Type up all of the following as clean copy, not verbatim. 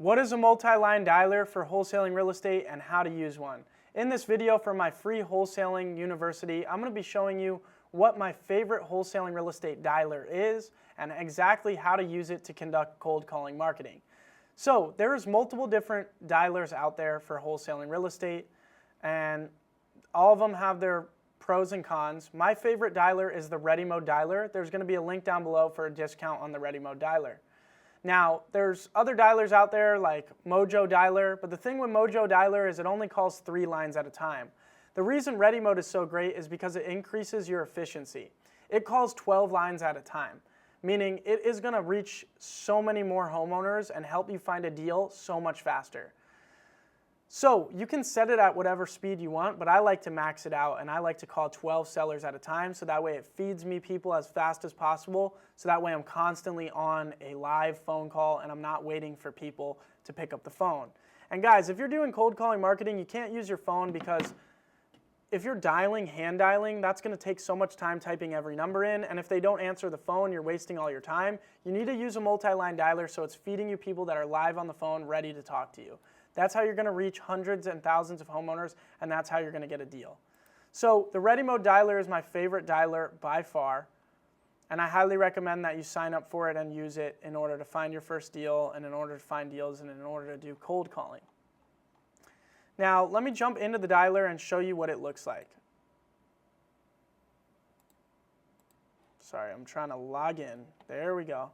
What is a multi-line dialer for wholesaling real estate and how to use one? In this video for my free Wholesaling University, I'm going to be showing you what my favorite wholesaling real estate dialer is and exactly how to use it to conduct cold calling marketing. So there's multiple different dialers out there for wholesaling real estate, and all of them have their pros and cons. My favorite dialer is the Ready Mode Dialer. There's going to be a link down below for a discount on the Ready Mode Dialer. Now, there's other dialers out there like Mojo Dialer, but the thing with Mojo Dialer is it only calls 3 lines at a time. The reason Ready Mode is so great is because it increases your efficiency. It calls 12 lines at a time, meaning it is going to reach so many more homeowners and help you find a deal so much faster. So you can set it at whatever speed you want, but I like to max it out, and I like to call 12 sellers at a time, so that way it feeds me people as fast as possible, so that way I'm constantly on a live phone call and I'm not waiting for people to pick up the phone. And guys, if you're doing cold calling marketing, you can't use your phone, because if you're dialing, hand dialing, that's going to take so much time typing every number in, and if they don't answer the phone, you're wasting all your time. You need to use a multi-line dialer so it's feeding you people that are live on the phone ready to talk to you. That's how you're going to reach hundreds and thousands of homeowners, and that's how you're going to get a deal. So the Ready Mode Dialer is my favorite dialer by far, and I highly recommend that you sign up for it and use it in order to find your first deal, and in order to find deals, and in order to do cold calling. Now, let me jump into the dialer and show you what it looks like. Sorry, I'm trying to log in. There we go.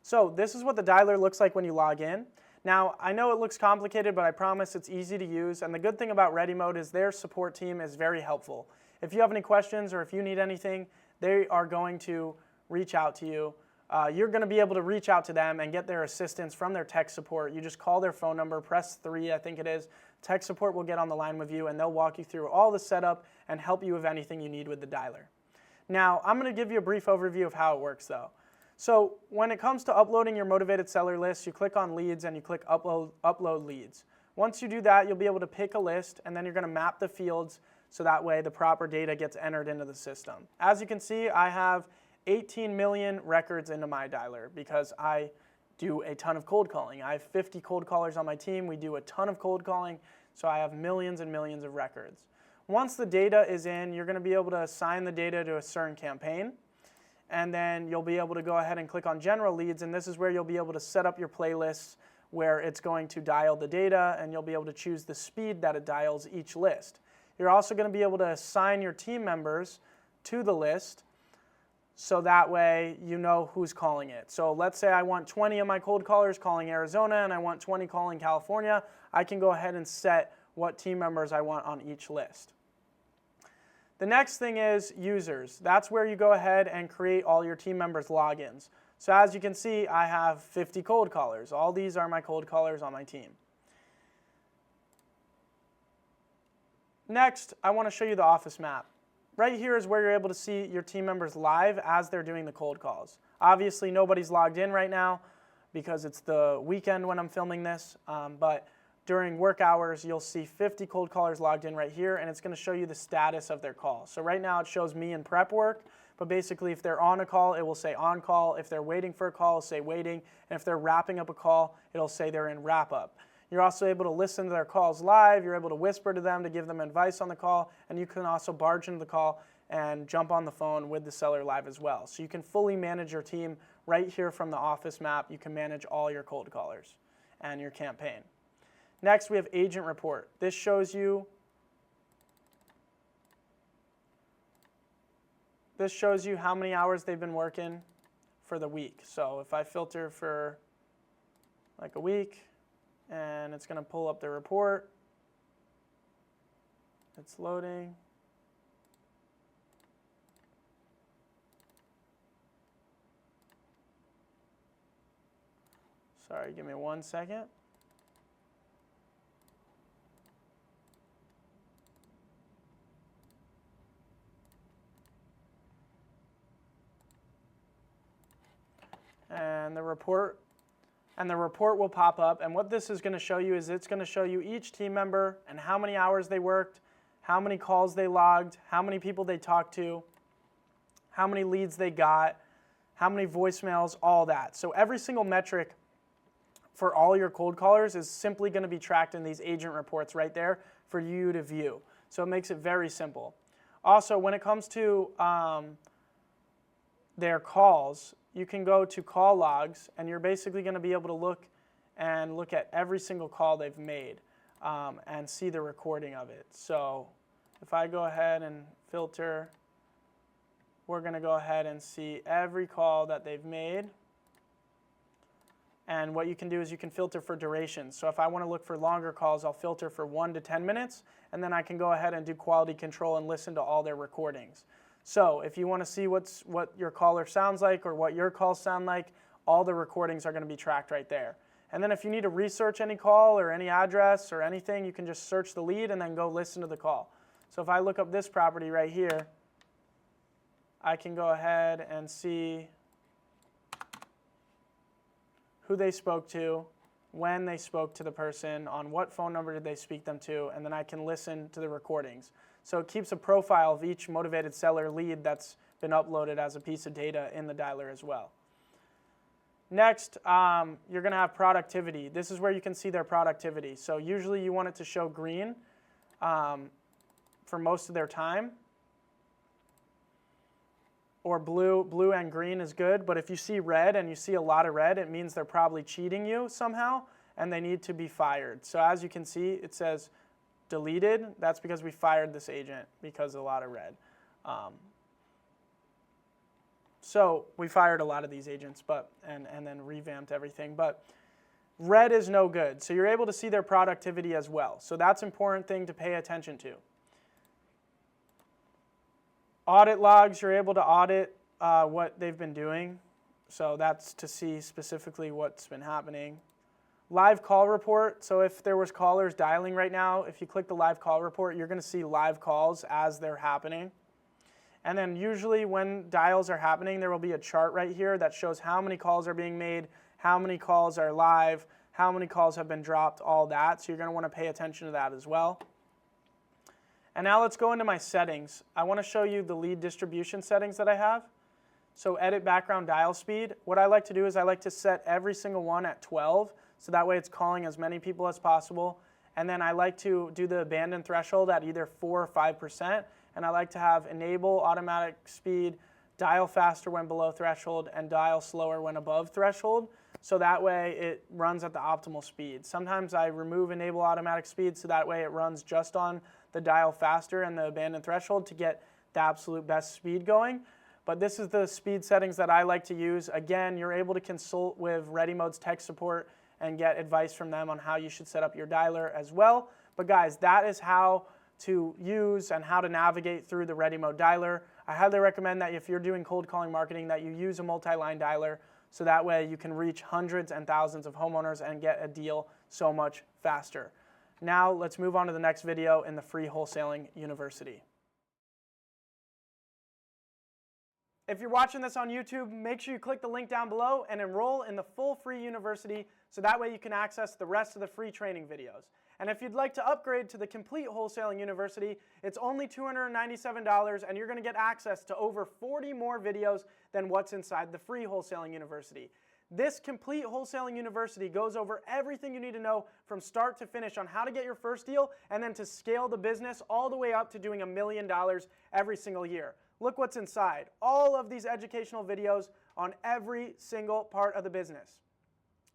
So this is what the dialer looks like when you log in. Now, I know it looks complicated, but I promise it's easy to use, and the good thing about Ready Mode is their support team is very helpful. If you have any questions or if you need anything, they are going to reach out to you. You're going to be able to reach out to them and get their assistance from their tech support. You just call their phone number, press 3, I think it is. Tech support will get on the line with you, and they'll walk you through all the setup and help you with anything you need with the dialer. Now, I'm going to give you a brief overview of how it works, though. So when it comes to uploading your motivated seller list, you click on leads and you click upload leads. Once you do that, you'll be able to pick a list, and then you're going to map the fields so that way the proper data gets entered into the system. As you can see, I have 18 million records into my dialer because I do a ton of cold calling. I have 50 cold callers on my team. We do a ton of cold calling, so I have millions and millions of records. Once the data is in, you're going to be able to assign the data to a certain campaign. And then you'll be able to go ahead and click on general leads, and this is where you'll be able to set up your playlists where it's going to dial the data, and you'll be able to choose the speed that it dials each list. You're also going to be able to assign your team members to the list, so that way you know who's calling it. So let's say I want 20 of my cold callers calling Arizona and I want 20 calling California. I can go ahead and set what team members I want on each list. The next thing is users. That's where you go ahead and create all your team members' logins. So as you can see, I have 50 cold callers. All these are my cold callers on my team. Next, I want to show you the office map. Right here is where you're able to see your team members live as they're doing the cold calls. Obviously, nobody's logged in right now because it's the weekend when I'm filming this, but during work hours, you'll see 50 cold callers logged in right here, and it's going to show you the status of their call. So right now it shows me in prep work, but basically if they're on a call, it will say on call. If they're waiting for a call, it'll say waiting. And if they're wrapping up a call, it'll say they're in wrap up. You're also able to listen to their calls live. You're able to whisper to them to give them advice on the call, and you can also barge into the call and jump on the phone with the seller live as well. So you can fully manage your team right here from the office map. You can manage all your cold callers and your campaign. Next, we have Agent Report. This shows you how many hours they've been working for the week. So if I filter for like a week, and it's going to pull up the report. It's loading. Sorry, give me 1 second. And the report will pop up, and what this is going to show you is it's going to show you each team member and how many hours they worked, how many calls they logged, how many people they talked to, how many leads they got, how many voicemails, all that. So every single metric for all your cold callers is simply going to be tracked in these agent reports right there for you to view. So it makes it very simple. Also, when it comes to their calls, you can go to call logs, and you're basically going to be able to look at every single call they've made and see the recording of it. So if I go ahead and filter, we're going to go ahead and see every call that they've made. And what you can do is you can filter for duration. So if I want to look for longer calls, I'll filter for 1 to 10 minutes, and then I can go ahead and do quality control and listen to all their recordings. So if you want to see what your caller sounds like or what your calls sound like, all the recordings are going to be tracked right there. And then if you need to research any call or any address or anything, you can just search the lead and then go listen to the call. So if I look up this property right here, I can go ahead and see who they spoke to, when they spoke to the person, on what phone number did they speak them to, and then I can listen to the recordings. So it keeps a profile of each motivated seller lead that's been uploaded as a piece of data in the dialer as well. Next, you're going to have productivity. This is where you can see their productivity. So usually you want it to show green for most of their time. Or blue and green is good, but if you see red and you see a lot of red, it means they're probably cheating you somehow and they need to be fired. So as you can see, it says deleted. That's because we fired this agent because of a lot of red. So we fired a lot of these agents, and then revamped everything. But red is no good. So you're able to see their productivity as well. So that's an important thing to pay attention to. Audit logs, you're able to audit what they've been doing. So that's to see specifically what's been happening. Live call report, so if there was callers dialing right now, if you click the live call report, you're going to see live calls as they're happening. And then usually when dials are happening, there will be a chart right here that shows how many calls are being made, how many calls are live, how many calls have been dropped, all that. So you're going to want to pay attention to that as well. And now let's go into my settings. I want to show you the lead distribution settings that I have. So edit background dial speed. What I like to do is I like to set every single one at 12, so that way it's calling as many people as possible. And then I like to do the abandon threshold at either 4 or 5%. And I like to have enable automatic speed, dial faster when below threshold, and dial slower when above threshold. So that way it runs at the optimal speed. Sometimes I remove enable automatic speed so that way it runs just on the dial faster and the abandon threshold to get the absolute best speed going. But this is the speed settings that I like to use. Again, you're able to consult with ReadyMode's tech support and get advice from them on how you should set up your dialer as well. But guys, that is how to use and how to navigate through the ReadyMode dialer. I highly recommend that if you're doing cold calling marketing that you use a multi-line dialer so that way you can reach hundreds and thousands of homeowners and get a deal so much faster. Now let's move on to the next video in the free Wholesaling University. If you're watching this on YouTube, make sure you click the link down below and enroll in the full free university so that way you can access the rest of the free training videos. And if you'd like to upgrade to the complete Wholesaling University, it's only $297 and you're going to get access to over 40 more videos than what's inside the free Wholesaling University. This complete Wholesaling University goes over everything you need to know from start to finish on how to get your first deal and then to scale the business all the way up to doing $1 million every single year. Look what's inside. All of these educational videos on every single part of the business.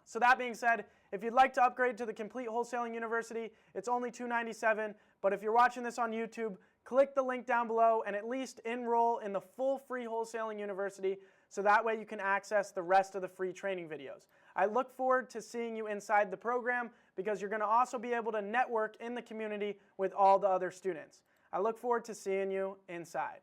So that being said, if you'd like to upgrade to the complete Wholesaling University, it's only $297. But if you're watching this on YouTube, click the link down below and at least enroll in the full free Wholesaling University so that way you can access the rest of the free training videos. I look forward to seeing you inside the program because you're going to also be able to network in the community with all the other students. I look forward to seeing you inside.